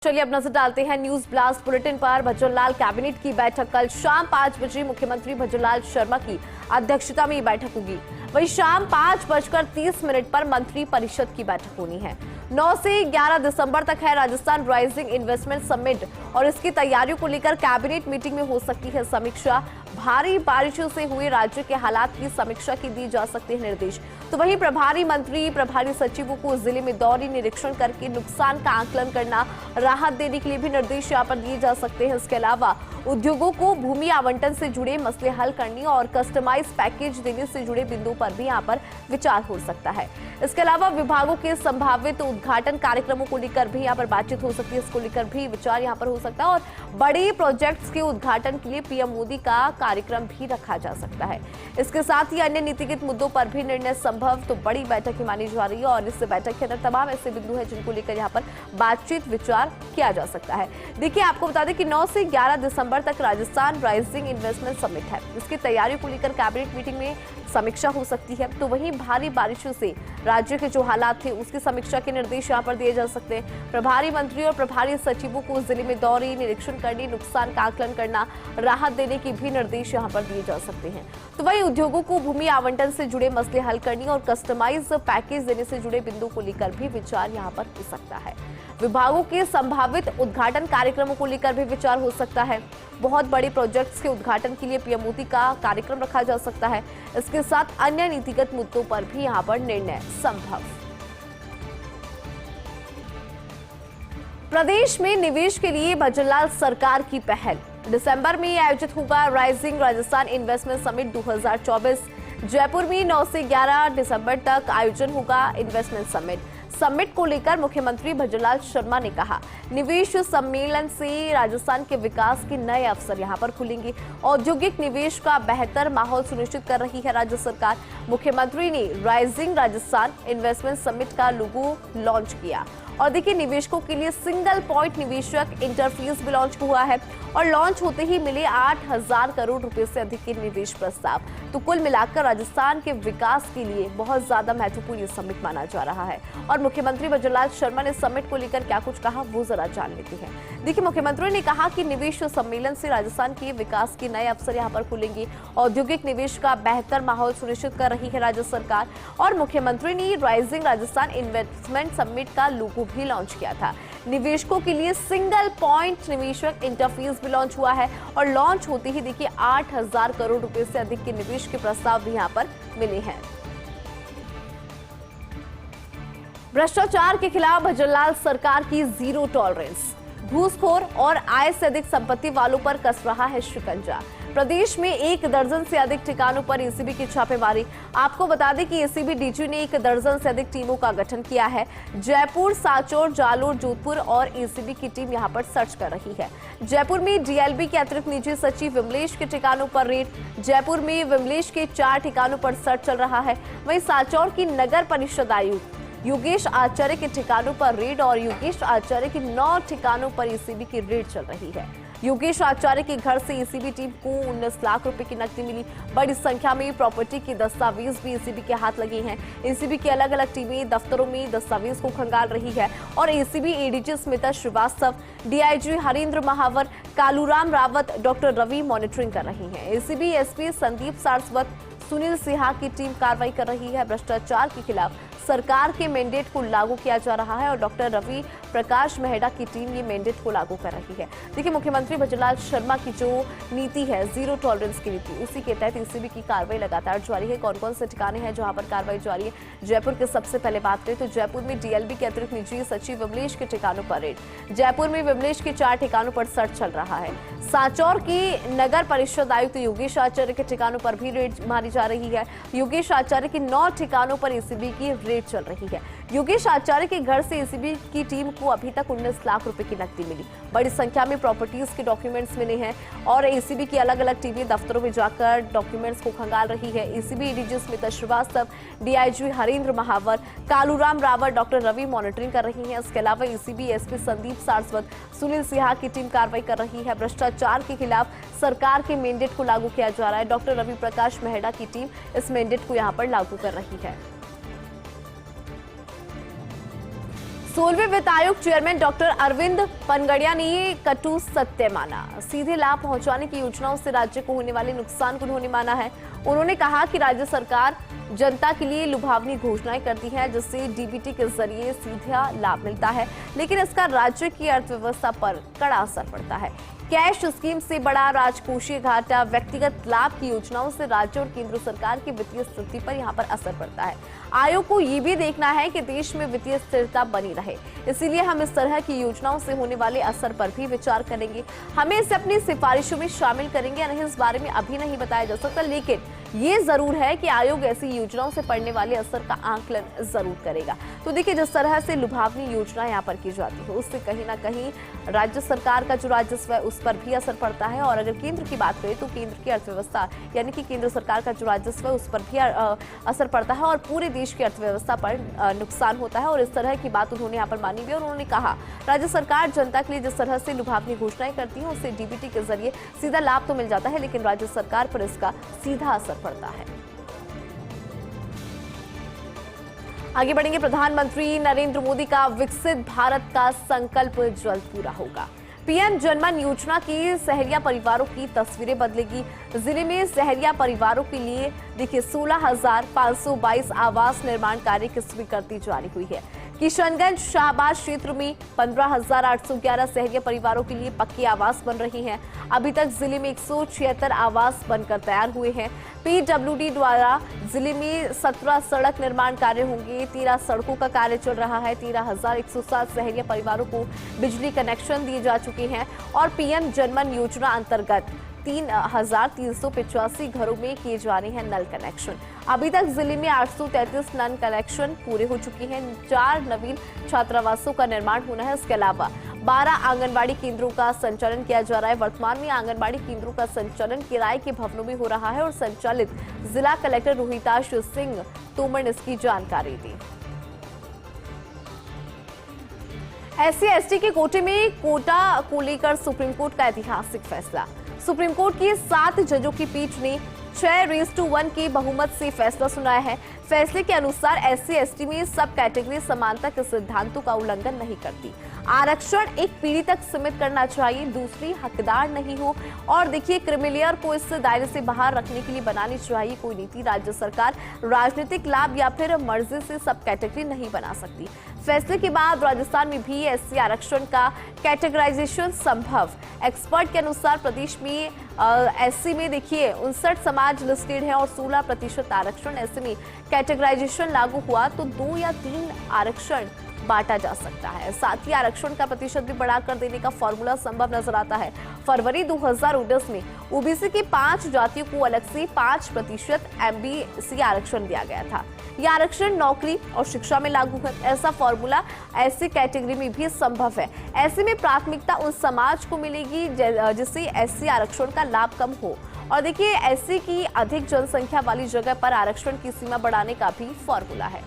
चलिए अब नजर डालते हैं न्यूज ब्लास्ट बुलेटिन पर। भजनलाल कैबिनेट की बैठक कल शाम 5 बजे मुख्यमंत्री भजनलाल शर्मा की अध्यक्षता में बैठक होगी। वहीं शाम 5:30 पर मंत्री परिषद की बैठक होनी है। 9 से 11 दिसंबर तक है राजस्थान राइजिंग इन्वेस्टमेंट समिट और इसकी तैयारियों को लेकर कैबिनेट मीटिंग में हो सकती है समीक्षा। भारी बारिशों से हुए राज्य के हालात की समीक्षा की दी जा सकते हैं निर्देश। तो वहीं प्रभारी मंत्री प्रभारी सचिवों को जिले में दौरी निरीक्षण करके नुकसान का आकलन करना, राहत देने के लिए भी निर्देश यहाँ पर दिए जा सकते हैं। इसके अलावा उद्योगों को भूमि आवंटन से जुड़े मसले हल करने और कस्टमाइज पैकेज देने से जुड़े बिंदुओं पर भी यहाँ पर विचार हो सकता है। इसके अलावा विभागों के संभावित उद्घाटन कार्यक्रमों को लेकर भी यहाँ पर बातचीत हो सकती है, इसको लेकर भी विचार यहाँ पर हो सकता है और बड़े प्रोजेक्ट्स के उद्घाटन के लिए पीएम मोदी का कार्यक्रम भी रखा जा सकता है। इसके साथ ही अन्य नीतिगत मुद्दों पर भी निर्णय संभव तो बड़ी बैठक मानी जा रही है और इस बैठक के अंदर तमाम ऐसे बिंदु हैं जिनको लेकर यहाँ पर बातचीत विचार किया जा सकता है। देखिए, आपको बता दें कि 9 से 11 दिसंबर तक राजस्थान राइजिंग इन्वेस्टमेंट समिट है। इसकी तैयारियों को लेकर कैबिनेट मीटिंग में समीक्षा हो सकती है। तो वहीं भारी बारिशों से राज्य के जो हालात थे उसकी समीक्षा के निर्देश यहाँ पर दिए जा सकते हैं। प्रभारी मंत्री और प्रभारी सचिवों को जिले में दौरी निरीक्षण करने, नुकसान का आकलन करना, राहत देने की भी निर्देश यहाँ पर दिए जा सकते हैं। तो वहीं उद्योगों को भूमि आवंटन से जुड़े मसले हल करने और कस्टमाइज पैकेज देने से जुड़े बिंदुओं को लेकर भी विचार यहाँ पर हो सकता है। विभागों के संभावित उद्घाटन कार्यक्रमों को लेकर भी विचार हो सकता है। बहुत बड़े प्रोजेक्ट्स के उद्घाटन के लिए पीएम मोदी का कार्यक्रम रखा जा सकता है। इसके साथ अन्य नीतिगत मुद्दों पर भी यहाँ पर निर्णय संभव। प्रदेश में निवेश के लिए भजनलाल सरकार की पहल। दिसंबर में आयोजित होगा rising Rajasthan investment summit 2024। Jaipur में 9 से 11 दिसंबर तक आयोजन होगा इन्वेस्टमेंट समिट को लेकर मुख्यमंत्री भजनलाल शर्मा ने कहा, निवेश सम्मेलन से राजस्थान के विकास के नए अवसर यहां पर खुलेंगे। औद्योगिक निवेश का बेहतर माहौल सुनिश्चित कर रही है राज्य सरकार। मुख्यमंत्री ने राइजिंग राजस्थान इन्वेस्टमेंट समिट का लोगो लॉन्च किया और देखिए, निवेशकों के लिए सिंगल पॉइंट निवेशक इंटरफेस भी लॉन्च हुआ है और लॉन्च होते ही मिले 8,000 करोड़ रुपए से अधिक के निवेश प्रस्ताव। तो कुल मिलाकर राजस्थान के विकास के लिए बहुत ज्यादा महत्वपूर्ण ये समिट माना जा रहा है। और मुख्यमंत्री भजनलाल शर्मा ने समिट को लेकर क्या कुछ कहा वो जरा जान लेते हैं। देखिए, मुख्यमंत्री ने कहा कि निवेश सम्मेलन से राजस्थान के विकास के नए अवसर यहाँ पर खुलेंगे। औद्योगिक निवेश का बेहतर माहौल सुनिश्चित कर रही है राज्य सरकार और मुख्यमंत्री ने राइजिंग राजस्थान इन्वेस्टमेंट समिट का लोगो भी लॉन्च किया था। निवेशकों के लिए सिंगल पॉइंट निवेशक इंटरफेस भी लॉन्च हुआ है और लॉन्च होते ही देखिए 8,000 करोड़ रुपए से अधिक के निवेश के प्रस्ताव भी यहां पर मिले हैं। भ्रष्टाचार के खिलाफ भजनलाल सरकार की जीरो टॉलरेंस। घूसखोर और आय से अधिक संपत्ति वालों पर कस रहा है शिकंजा। प्रदेश में 1 दर्जन से अधिक ठिकानों पर एसीबी की छापेमारी। आपको बता दें कि एसीबी डीजी ने 1 दर्जन से अधिक टीमों का गठन किया है। जयपुर, सांचौर, जालोर, जोधपुर और एसीबी की टीम यहां पर सर्च कर रही है। जयपुर में डीएलबी के अतिरिक्त निजी सचिव विमलेश के ठिकानों पर रेड। जयपुर में विमलेश के 4 ठिकानों पर सर्च चल रहा है। वहीं सांचौर की नगर परिषद आयुक्त योगेश आचार्य के ठिकानों पर रेड और योगेश आचार्य की 9 ठिकानों पर एसीबी की रेड चल रही है। योगेश आचार्य के घर से एसीबी टीम को 19 लाख रुपए की नकदी मिली। बड़ी संख्या में प्रॉपर्टी के दस्तावेज भी एसीबी के हाथ लगे हैं। एसीबी की अलग अलग टीमें दफ्तरों में दस्तावेज को खंगाल रही है और ACB ADG Smita Srivastava, DIG Harindra Mahawar, Kaluram Rawat, doctor Ravi monitoring कर रही हैं। एसीबी एसपी संदीप सारस्वत, सुनील सिन्हा की टीम कार्रवाई कर रही है। भ्रष्टाचार के खिलाफ सरकार के मैंडेट को लागू किया जा रहा है और डॉक्टर रवि प्रकाश मेहड़ा की टीम ये मैंडेट को लागू कर रही है। देखिए, मुख्यमंत्री भजनलाल शर्मा की जो नीति है जीरो टॉलरेंस की नीति, उसी के तहत एसीबी की कार्रवाई लगातार जारी है। कौन कौन से ठिकाने हैं जहां पर कार्रवाई जारी है? जयपुर के सबसे पहले बात करें तो जयपुर में डीएलबी के अतिरिक्त निजी सचिव विमलेश के ठिकानों पर रेड। जयपुर में विमलेश के 4 ठिकानों पर सर्च चल रहा है। सांचौर की नगर परिषद आयुक्त योगेश आचार्य के ठिकानों पर भी रेड मारी जा रही है। योगेश आचार्य की 9 ठिकानों पर एसीबी की रेड चल रही है। योगेश आचार्य के घर से एसीबी की टीम को अभी तक 19 लाख रुपए की नकदी मिली। बड़ी संख्या में प्रॉपर्टीज के डॉक्यूमेंट्स मिले हैं और एसीबी की अलग अलग टीमें दफ्तरों में जाकर डॉक्यूमेंट्स को खंगाल रही है। ACB ADG Smita Srivastava, DIG Harindra Mahawar, Kaluram Rawat, doctor Ravi monitoring कर रही है। इसके अलावा एसीबी एसपी संदीप सारस्वत, सुनील सिन्हा की टीम कार्रवाई कर रही है। भ्रष्टाचार के खिलाफ सरकार के मैंडेट को लागू किया जा रहा है। डॉक्टर रवि प्रकाश मेहड़ा की टीम इस मैंडेट को यहाँ पर लागू कर रही है। 16वें वित्त आयोग चेयरमैन डॉक्टर अरविंद पनगड़िया ने ये कटु सत्य माना। सीधे लाभ पहुंचाने की योजनाओं से राज्य को होने वाले नुकसान को उन्होंने माना है। उन्होंने कहा कि राज्य सरकार जनता के लिए लुभावनी घोषणाएं करती है, जिससे डीबीटी के जरिए सीधा लाभ मिलता है, लेकिन इसका राज्य की अर्थव्यवस्था पर कड़ा असर पड़ता है। कैश स्कीम से बड़ा राजकोषीय घाटा, व्यक्तिगत लाभ की योजनाओं से राज्य और केंद्र सरकार की वित्तीय स्थिति पर यहाँ पर असर पड़ता है। आयोग को ये भी देखना है कि देश में वित्तीय स्थिरता बनी रहे, इसीलिए हम इस तरह की योजनाओं से होने वाले असर पर भी विचार करेंगे। हमें इसे अपनी सिफारिशों में शामिल करेंगे या नहीं, इस बारे में अभी नहीं बताया जा सकता, लेकिन ये जरूर है कि आयोग ऐसी योजनाओं से पड़ने वाले असर का आकलन जरूर करेगा। तो देखिए, जिस तरह से लुभावनी योजना यहाँ पर की जाती है, उससे कहीं ना कहीं राज्य सरकार का जो राजस्व है उस पर भी असर पड़ता है, और अगर केंद्र की बात करें तो केंद्र की अर्थव्यवस्था यानी कि केंद्र सरकार का जो राजस्व है उस पर भी असर पड़ता है और पूरे देश की अर्थव्यवस्था पर नुकसान होता है। और इस तरह की बात उन्होंने यहाँ पर मानी भी, और उन्होंने कहा राज्य सरकार जनता के लिए जिस तरह से लुभावनी घोषणाएं करती है उससे डीबीटी के जरिए सीधा लाभ तो मिल जाता है, लेकिन राज्य सरकार पर इसका सीधा असर पड़ता है। आगे बढ़ेंगे। प्रधानमंत्री नरेंद्र मोदी का विकसित भारत का संकल्प जल्द पूरा होगा। पीएम जनमन योजना की सहरिया परिवारों की तस्वीरें बदलेगी। जिले में सहरिया परिवारों के लिए देखिए 16,522 आवास निर्माण कार्य की स्वीकृति जारी हुई है। किशनगंज शाहबाद क्षेत्र में 15,811 सहरिया परिवारों के लिए पक्के आवास बन रहे हैं। अभी तक जिले में 176 आवास बनकर तैयार हुए हैं। पीडब्ल्यूडी द्वारा जिले में 17 सड़क निर्माण कार्य होंगे। 13 सड़कों का कार्य चल रहा है। 13,107 सहरिया परिवारों को बिजली कनेक्शन दिए जा चुके हैं और पीएम जनमन योजना अंतर्गत 3,385 घरों में किए जा रहे हैं नल कनेक्शन। अभी तक जिले में 833 नल कनेक्शन पूरे हो चुके हैं। 4 नवीन छात्रावासों का निर्माण होना है। इसके अलावा 12 आंगनबाड़ी केंद्रों का संचालन किया जा रहा है। वर्तमान में आंगनबाड़ी केंद्रों का संचालन किराए के भवनों में हो रहा है और संचालित जिला कलेक्टर रोहिताश सिंह तोमर ने इसकी जानकारी दी। SC/ST के कोटे में कोटा को लेकर सुप्रीम कोर्ट का ऐतिहासिक फैसला। सुप्रीम कोर्ट की 7 जजों की पीठ ने 6:1 के बहुमत से फैसला सुनाया है। फैसले के अनुसार SC/ST में सब कैटेगरी समानता के सिद्धांतों का उल्लंघन नहीं करती। आरक्षण एक पीढ़ी तक सीमित करना चाहिए, दूसरी हकदार नहीं हो। और देखिए, क्रिमिलेयर को इस दायरे से बाहर रखने के लिए बनानी चाहिए कोई नीति। राज्य सरकार राजनीतिक लाभ या फिर मर्जी से सब कैटेगरी नहीं बना सकती। फैसले के बाद राजस्थान में भी SC आरक्षण का कैटेगराइजेशन संभव। एक्सपर्ट के अनुसार प्रदेश में SC में देखिए 59 समाज लिस्टेड है और 16% आरक्षण SC में कैटेगराइजेशन लागू हुआ तो 2 या 3 आरक्षण बांटा जा सकता है। साथ ही आरक्षण का प्रतिशत भी बढ़ाकर देने का फॉर्मूला संभव नजर आता है। फरवरी 2019 में ओबीसी की 5 जातियों को अलग से 5% MBC आरक्षण दिया गया था। यह आरक्षण नौकरी और शिक्षा में लागू है। ऐसा फॉर्मूला ऐसी कैटेगरी में भी संभव है। ऐसे में प्राथमिकता उन समाज को मिलेगी जिससे SC आरक्षण का लाभ कम हो। और देखिए, SC की अधिक जनसंख्या वाली जगह पर आरक्षण की सीमा बढ़ाने का भी फॉर्मूला है।